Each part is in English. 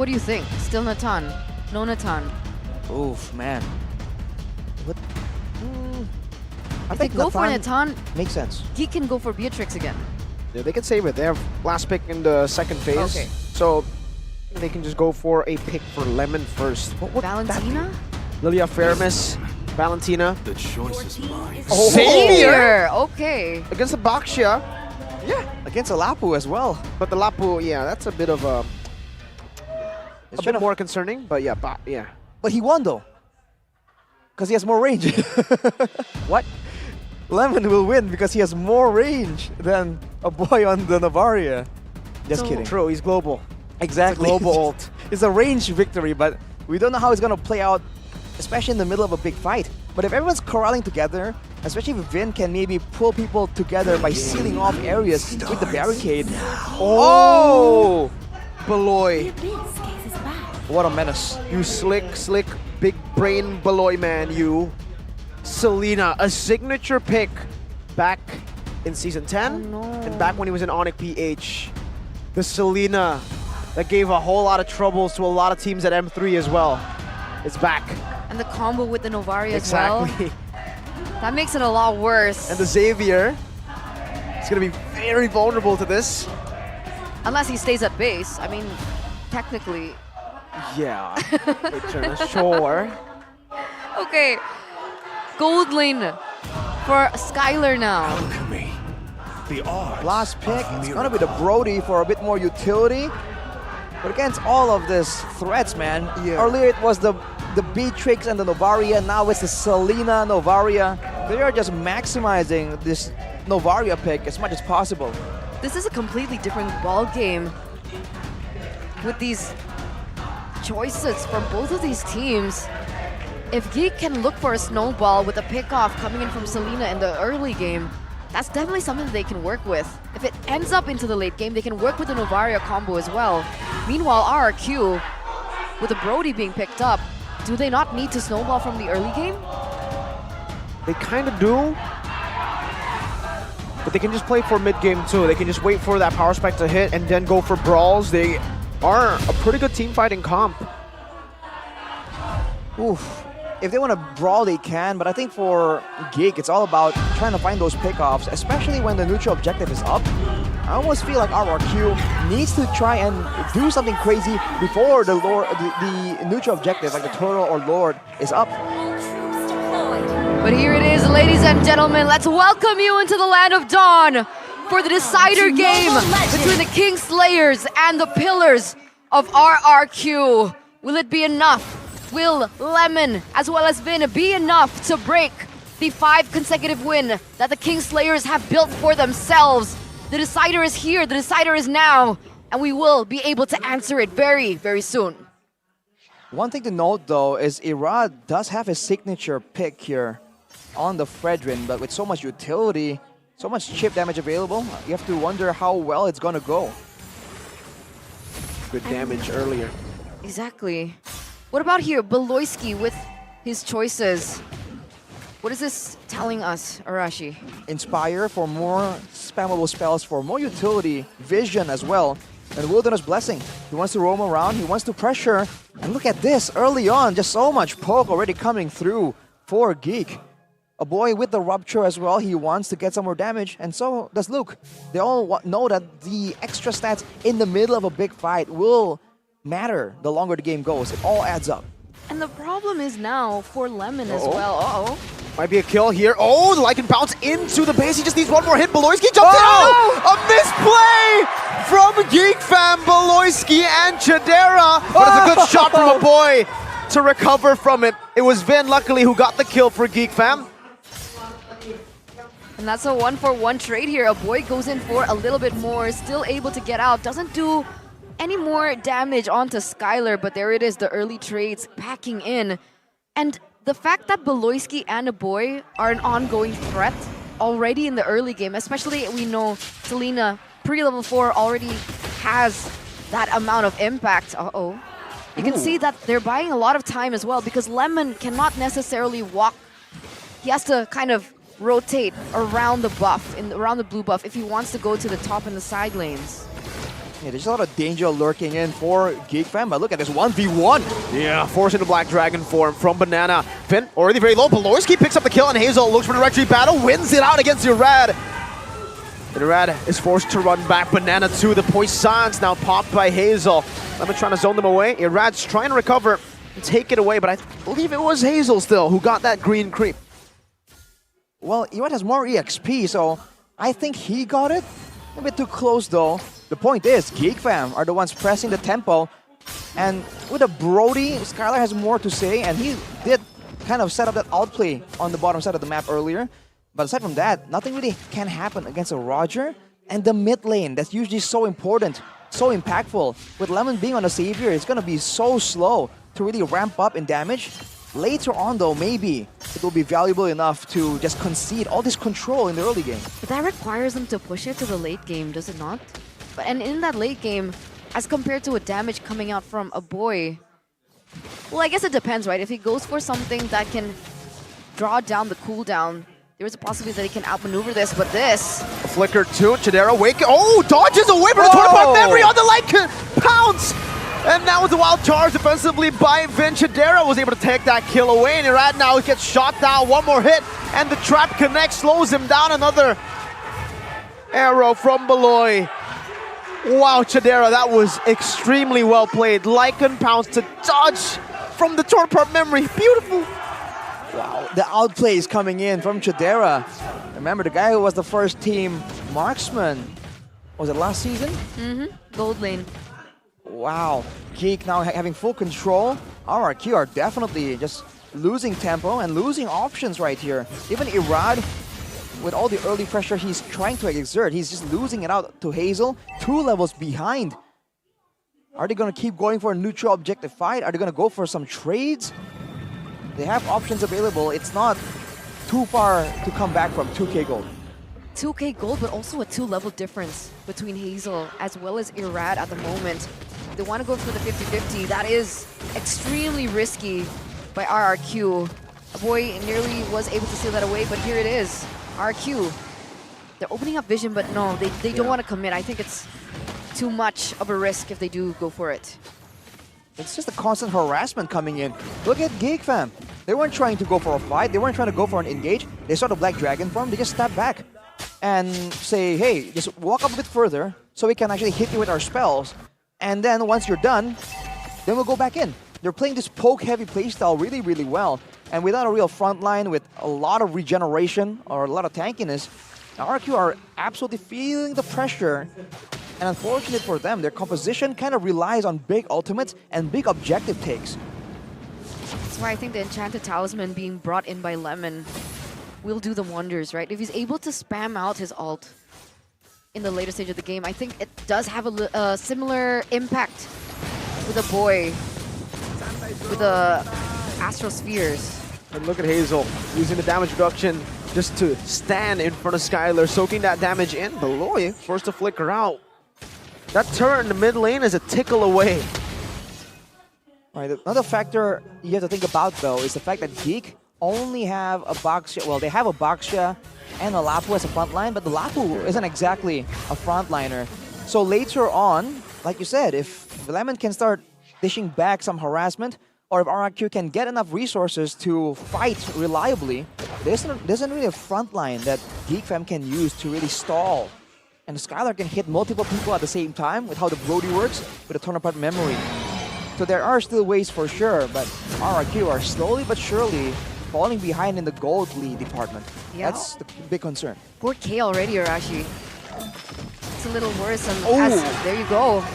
What do you think? Still Natan? No Natan? Oof, man. What? I If they think go for Natan Natan, makes sense. he can go for Beatrix again. Yeah, they can save it. They have last pick in the second phase. Okay. So they can just go for a pick for Lemon first. What would that Valentina? be? Lilia Feramis, Valentina. The choice is mine. Oh, Xavier! Okay. against the Baxia. Yeah, against a Lapu as well. But the Lapu, yeah, that's a bit of a It's bit been more concerning. But yeah, yeah. But he won though. Because he has more range. What? Lemon will win because he has more range than a boy on the Navaria. Just So- kidding. True, he's global. Exactly. Global ult. It's a range victory, but we don't know how it's going to play out, especially in the middle of a big fight. But if everyone's corralling together, especially if Vin can maybe pull people together by sealing off areas with the barricade. Oh! Baloy. What a menace. You slick, big brain Baloy man, you. Selena, a signature pick back in Season 10 Oh, no. and back when he was in Onyx PH. The Selena that gave a whole lot of troubles to a lot of teams at M3 as well. It's back. And the combo with the Novaria as well. Exactly. That makes it a lot worse. And the Xavier is going to be very vulnerable to this. Unless he stays at base. I mean, technically. Yeah. Sure. Okay. Gold lane for Skylar now. Alchemy. The art. Last pick, it's going to be the Brody for a bit more utility. But against all of these threats, man. Yeah. Earlier it was the Beatrix and the Novaria. Now it's the Selena Novaria. They are just maximizing this Novaria pick as much as possible. This is a completely different ball game with these choices from both of these teams. If Geek can look for a snowball with a pickoff coming in from Selena in the early game, that's definitely something that they can work with. If it ends up into the late game, they can work with the Novaria combo as well. Meanwhile, RRQ, with the Brody being picked up, do they not need to snowball from the early game? They kind of do. But they can just play for mid-game too. They can just wait for that power spike to hit and then go for brawls. They are a pretty good team fighting comp. Oof. If they want to brawl, they can, but I think for Geek, it's all about trying to find those pickoffs, especially when the neutral objective is up. I almost feel like RRQ needs to try and do something crazy before the neutral objective, like the turtle or lord, is up. But here it is, ladies and gentlemen. Let's welcome you into the land of Dawn for the decider game between the King Slayers and the Pillars of RRQ. Will it be enough? Will Lemon, as well as Vin, be enough to break the 5 consecutive win that the King Slayers have built for themselves? The decider is here, the decider is now, and we will be able to answer it very, very soon. One thing to note, though, is Irad does have his signature pick here on the Fredrin, but with so much utility, so much chip damage available, you have to wonder how well it's gonna go. Good damage earlier. Exactly. What about here, Baloyski with his choices? What is this telling us, Arashi? Inspire for more spammable spells, for more utility, vision as well, and Wilderness Blessing. He wants to roam around, he wants to pressure, and look at this, early on, just so much poke already coming through for Geek. A boy with the Rupture as well, he wants to get some more damage, and so does Luke. They all know that the extra stats in the middle of a big fight will matter the longer the game goes. It all adds up. And the problem is now for Lemon as well. Uh-oh. Might be a kill here. Oh, the Lycan bounce into the base. He just needs one more hit. Baloyski jumps in. Oh! A misplay from GeekFam, Baloyski and Chidera. But it's a good shot from a boy to recover from it. It was Vin, luckily, who got the kill for GeekFam. And that's a 1-for-1 trade here. A boy goes in for a little bit more, still able to get out. Doesn't do any more damage onto Skylar, but there it is, the early trades packing in. And the fact that Baloyski and a boy are an ongoing threat already in the early game, especially we know Selena pre-level 4 already has that amount of impact. Uh-oh. You can see that they're buying a lot of time as well because Lemon cannot necessarily walk. He has to kind of rotate around the buff, around the blue buff if he wants to go to the top and the side lanes. Yeah, there's a lot of danger lurking in for GEEKFAM, but look at this 1v1. Yeah, forcing the Black Dragon form from Banana. Finn already very low. Baloyski picks up the kill, and Hazel looks for the retreat battle, wins it out against Irad. Irad is forced to run back. Banana to the Poissons, now popped by Hazel. Lemon trying to zone them away. Irad's trying to recover and take it away, but I believe it was Hazel still who got that green creep. Well, Irad has more EXP, so I think he got it. A bit too close though. The point is, GEEKFAM are the ones pressing the tempo, and with a Brody, Skylar has more to say, and he did kind of set up that outplay on the bottom side of the map earlier. But aside from that, nothing really can happen against a Roger, and the mid lane, that's usually so important, so impactful. With Lemon being on a Savior, it's going to be so slow to really ramp up in damage. Later on though, maybe it will be valuable enough to just concede all this control in the early game. But that requires them to push it to the late game, does it not? And in that late game, as compared to a damage coming out from a boy, well, I guess it depends, right? If he goes for something that can draw down the cooldown, there is a possibility that he can outmaneuver this, but this... A flicker to Chidera, wake. Oh, dodges away from the Torn Apart Memory on the Lycan pounce! And now with the wild charge defensively by Vin, Chidera was able to take that kill away, and Irad now gets shot down, one more hit, and the trap connects, slows him down, another arrow from Baloy. Wow, Chidera, that was extremely well played. Lycan pounce to dodge from the Torn Apart Memory, beautiful. Wow, the outplay is coming in from Chidera. Remember, the guy who was the first team marksman, was it last season? Gold lane. Wow, Geek now having full control. RRQ are definitely just losing tempo and losing options right here. Even Irad, with all the early pressure he's trying to exert, he's just losing it out to Hazel, 2 levels behind. Are they going to keep going for a neutral objective fight? Are they going to go for some trades? They have options available. It's not too far to come back from 2k gold. 2k gold, but also a 2-level difference between Hazel as well as Irad at the moment. They want to go for the 50-50. That is extremely risky by RRQ. A boy nearly was able to steal that away, but here it is. RRQ. They're opening up vision, but no, they don't want to commit. I think it's too much of a risk if they do go for it. It's just a constant harassment coming in. Look at GEEKFAM. They weren't trying to go for a fight. They weren't trying to go for an engage. They saw the Black Dragon form. They just step back and say, hey, just walk up a bit further so we can actually hit you with our spells. And then once you're done, then we'll go back in. They're playing this poke-heavy playstyle really, really well. And without a real front line, with a lot of regeneration or a lot of tankiness, RRQ are absolutely feeling the pressure. And unfortunate for them, their composition kind of relies on big ultimates and big objective takes. That's why I think the Enchanted Talisman being brought in by Lemon will do them wonders, right? If he's able to spam out his ult in the later stage of the game, I think it does have a similar impact with a boy, with the Astral Spheres. And look at Hazel using the damage reduction just to stand in front of Skylar, soaking that damage in. Baloy forced to flicker out. That turret in the mid lane is a tickle away. Right, another factor you have to think about though is the fact that Geek only have a Baxia, well, they have a Baxia and a Lapu as a front line, but the Lapu isn't exactly a frontliner. So later on, like you said, if Lemon can start dishing back some harassment, or if RRQ can get enough resources to fight reliably, there isn't really a front line that GEEKFAM can use to really stall. And Skylar can hit multiple people at the same time with how the Brody works with a Torn Apart Memory. So there are still ways for sure, but RRQ are slowly but surely falling behind in the gold lead department. Yeah. That's the big concern. 4K already, Arashi. It's a little worrisome. As, there you go.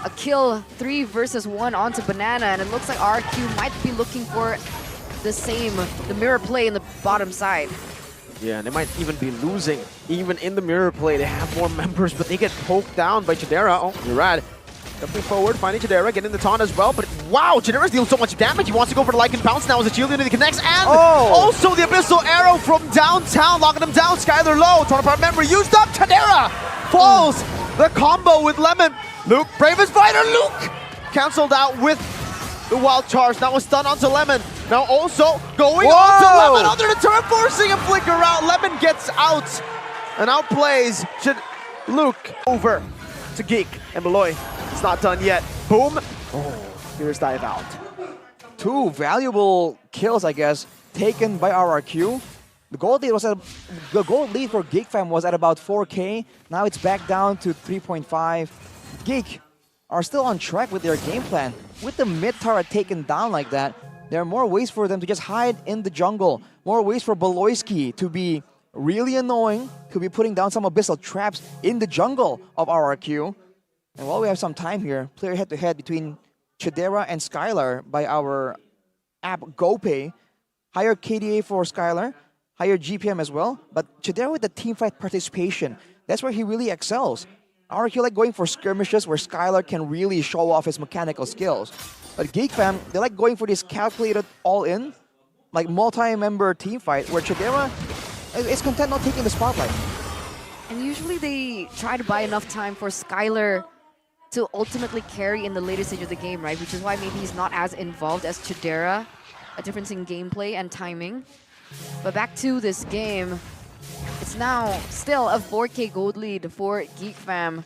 A kill 3 versus 1 onto Banana, and it looks like RRQ might be looking for the same, the mirror play in the bottom side. Yeah, and they might even be losing. Even in the mirror play, they have more members, but they get poked down by Chidera. Oh, Irad jumping forward, finding Chidera, getting the taunt as well. But wow, Chidera's dealing so much damage. He wants to go for the Lycan Pounce now as the shield unity connects. And also the Abyssal Arrow from downtown, locking him down. Skylar low, Torn Apart Memory used up. Chidera falls. The combo with Lemon. Luke, bravest fighter, Luke! Cancelled out with the wild charge. Now a stun onto Lemon. Now also going on to Lemon under the turret, forcing a flicker out. Lemon gets out and outplays Luke over. to Geek and BALOY. It's not done yet. Boom. Oh, here's dive out. Two valuable kills, I guess, taken by RRQ. The gold lead for GeekFam was at about 4K. Now it's back down to 3.5. Geek are still on track with their game plan. With the mid turret taken down like that, there are more ways for them to just hide in the jungle. More ways for Baloyski to be really annoying, to be putting down some abyssal traps in the jungle of RRQ. And while we have some time here, player head-to-head between Chidera and Skylar by our app GoPay. Higher KDA for Skylar, higher GPM as well, but Chidera with the teamfight participation, that's where he really excels. RRQ like going for skirmishes where Skylar can really show off his mechanical skills. But GeekFam, they like going for this calculated all-in, like multi-member teamfight where Chidera is content not taking the spotlight. And usually they try to buy enough time for Skylar to ultimately carry in the later stage of the game, right? Which is why maybe he's not as involved as Chidera. A difference in gameplay and timing. But back to this game, it's now still a 4K gold lead for GeekFam.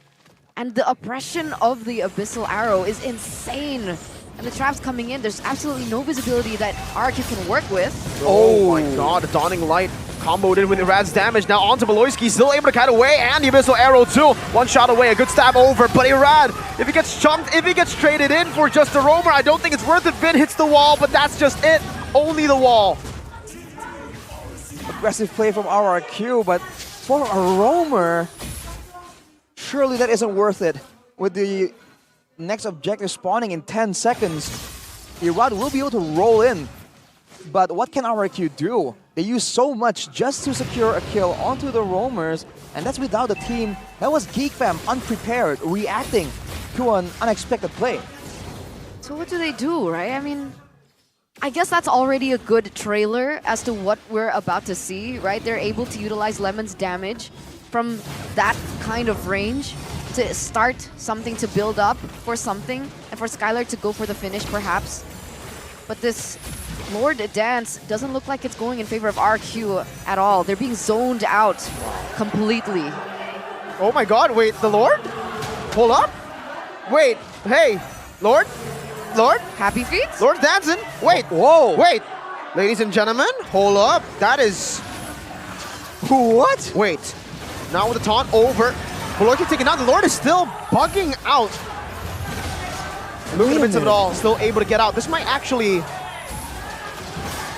And the oppression of the Abyssal Arrow is insane. And the traps coming in, there's absolutely no visibility that RRQ can work with. Oh my god, the Dawning Light comboed in with Irad's damage. Now onto Baloyski, still able to kite away, and the Abyssal Arrow too. One shot away, a good stab over, but Irad, if he gets chunked, if he gets traded in for just a roamer, I don't think it's worth it. Vin hits the wall, but that's just it. Only the wall. Aggressive play from RRQ, but for a roamer, surely that isn't worth it. With the next objective spawning in 10 seconds, Irad will be able to roll in. But what can RRQ do? They use so much just to secure a kill onto the roamers, and that's without the team. That was GeekFam unprepared, reacting to an unexpected play. So what do they do, right? I mean, I guess that's already a good trailer as to what we're about to see, right? They're able to utilize Lemon's damage from that kind of range to start something to build up for something, and for Skylar to go for the finish, perhaps. But this Lord dance doesn't look like it's going in favor of RQ at all. They're being zoned out completely. Oh my god, wait, the Lord? Hold up. Wait, hey, Lord? Lord? Happy feet? Lord dancing? Wait, Whoa! wait. Ladies and gentlemen, hold up. That is... What? Wait. Now with the taunt over. Baloyski taken out. The Lord is still bugging out. Look at the bits of it all. Still able to get out. This might actually...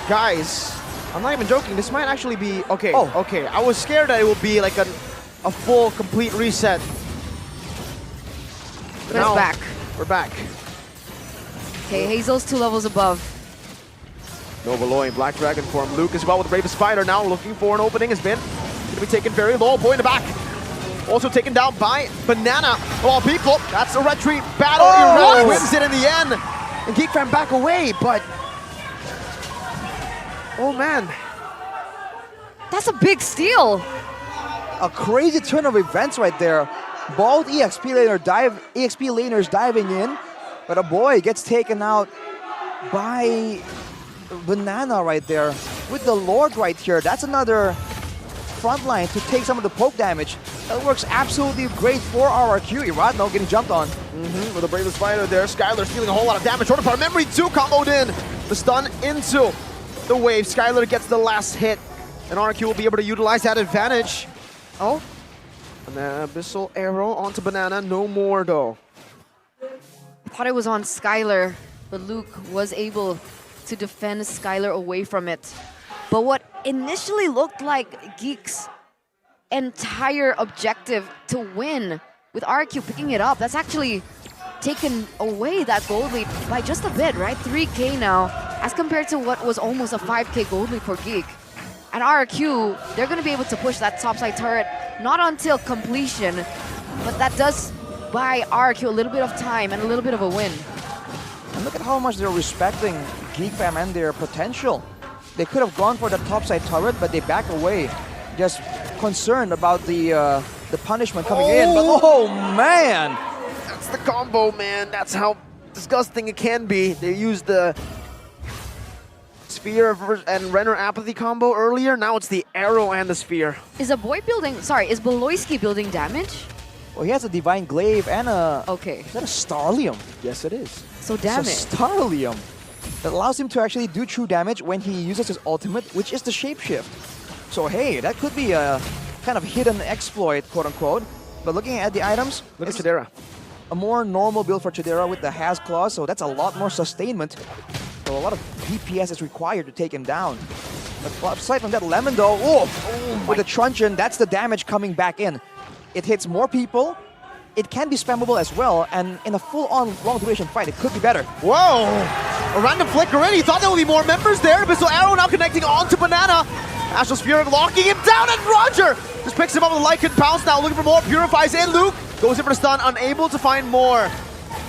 Guys, I'm not even joking. This might actually be... Okay, okay. I was scared that it would be like a full, complete reset. But it's back. We're back. Okay, Hazel's 2 levels above. No BALOY in Black Dragon form. Luke as well with Brave Spider now looking for an opening. Has been going to be taken very low. Boy in the back. Also taken down by Banana of all people. That's a retreat battle. Irad wins it in the end. And GeekFam back away, but... Oh man. That's a big steal. A crazy turn of events right there. Both EXP laners diving in, but a boy gets taken out by Banana right there. With the Lord right here, that's another front line to take some of the poke damage. That works absolutely great for RRQ. Irad now getting jumped on. With a Brave Spider there, Skylar stealing a whole lot of damage. Short of memory 2 comboed in. The stun into the wave. Skylar gets the last hit, and RRQ will be able to utilize that advantage. Oh, and then Abyssal Arrow onto Banana. No more though. I thought it was on Skylar, but Luke was able to defend Skylar away from it. But what initially looked like Geek's entire objective to win, with RQ picking it up, that's actually taken away that gold lead by just a bit, right? 3K now, as compared to what was almost a 5K gold lead for Geek. And RRQ, they're going to be able to push that topside turret, not until completion, but that does buy RRQ a little bit of time and a little bit of a win. And look at how much they're respecting GeekFam and their potential. They could have gone for the topside turret, but they back away, just concerned about the punishment coming in. But oh man! That's the combo, man. That's how disgusting it can be. They used the Sphere and Renner Apathy combo earlier. Now it's the Arrow and the Sphere. Is Baloyski building damage? Well, he has a Divine Glaive and a... Okay, Is that a Starlium? Yes, it is. so damn It's it. a Starlium that allows him to actually do true damage when he uses his ultimate, which is the Shapeshift. So hey, that could be a kind of hidden exploit, quote-unquote. But looking at the items, Look at it's Chidera. a more normal build for Chidera with the Has Claws, so that's a lot more sustainment. So a lot of DPS is required to take him down. But aside from that, Lemon though, with the Truncheon, that's the damage coming back in. It hits more people. It can be spammable as well, and in a full-on long-duration fight, it could be better. Whoa! A random flicker in. He thought there would be more members there. Abyssal Arrow now connecting onto Banana. Astral Spirit locking him down, and Roger just picks him up with a Lycan Pounce now, looking for more. Purifies in. Luke goes in for the stun, unable to find more.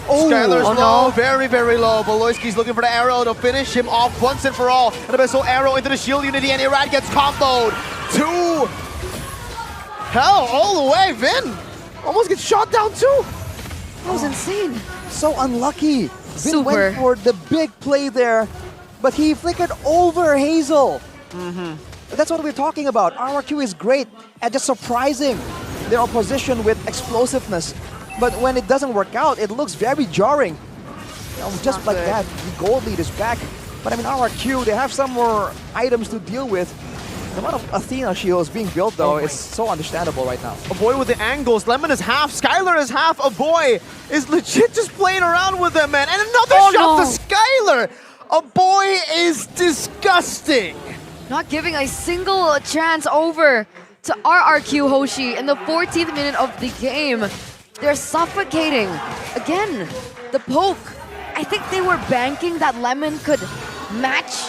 Skylar's low, very, very low. Baloyski's looking for the arrow to finish him off once and for all. An Abyssal Arrow into the shield unity, and Irad gets comboed. To hell all the way. Vin almost gets shot down too. That was insane. So unlucky. Vin Super. went for the big play there, but he flickered over Hazel. That's what we're talking about. RRQ is great at just surprising their opposition with explosiveness. But when it doesn't work out, it looks very jarring. Just not like good. that, the gold lead is back. But I mean, RRQ, they have some more items to deal with. The amount of Athena shields being built, though, is so understandable right now. A boy with the angles. Lemon is half. Skylar is half. A boy is legit just playing around with them, man. And another shot to Skylar. A boy is disgusting. Not giving a single chance over to RRQ Hoshi in the 14th minute of the game. They're suffocating. Again, the poke. I think they were banking that Lemon could match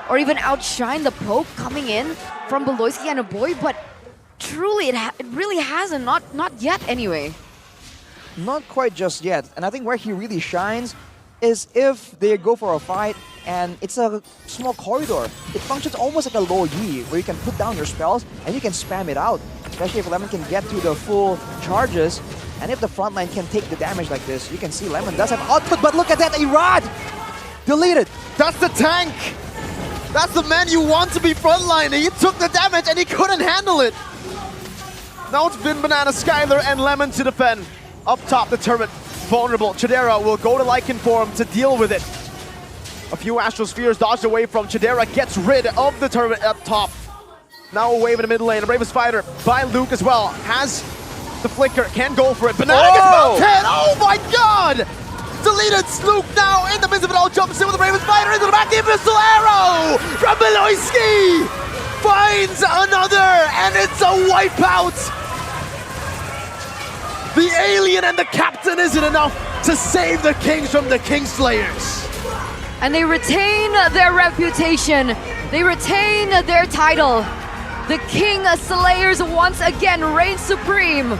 or even outshine the poke coming in from Baloyski and a boy, but truly it really hasn't. Not yet anyway. Not quite just yet. And I think where he really shines is if they go for a fight and it's a small corridor. It functions almost like a low Yi, where you can put down your spells and you can spam it out. Especially if Lemon can get to the full charges. And if the front line can take the damage like this, you can see Lemon does have output, but look at that, Irad! Deleted! That's the tank. That's the man you want to be frontline. He took the damage and he couldn't handle it. Now it's Vin, Banana, Skylar, and Lemon to defend. Up top, the turret, vulnerable. Chidera will go to Lycan form to deal with it. A few Astral Spheres dodged away from Chidera, gets rid of the turret up top. Now a wave in the mid lane. A Bravest Fighter by Luke as well. Has the flicker, can go for it. Banana gets mounted! Oh my god! Deleted Luke now in the midst of it all, jumps in with the Bravest Fighter into the back. The Abyssal Arrow from Baloyski finds another, and it's a wipeout. The alien and the captain isn't enough to save the Kings from the Kingslayers. And they retain their reputation. They retain their title. The King Slayers once again reign supreme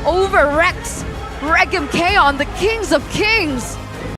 over Rex, Reg MK on the Kings of Kings.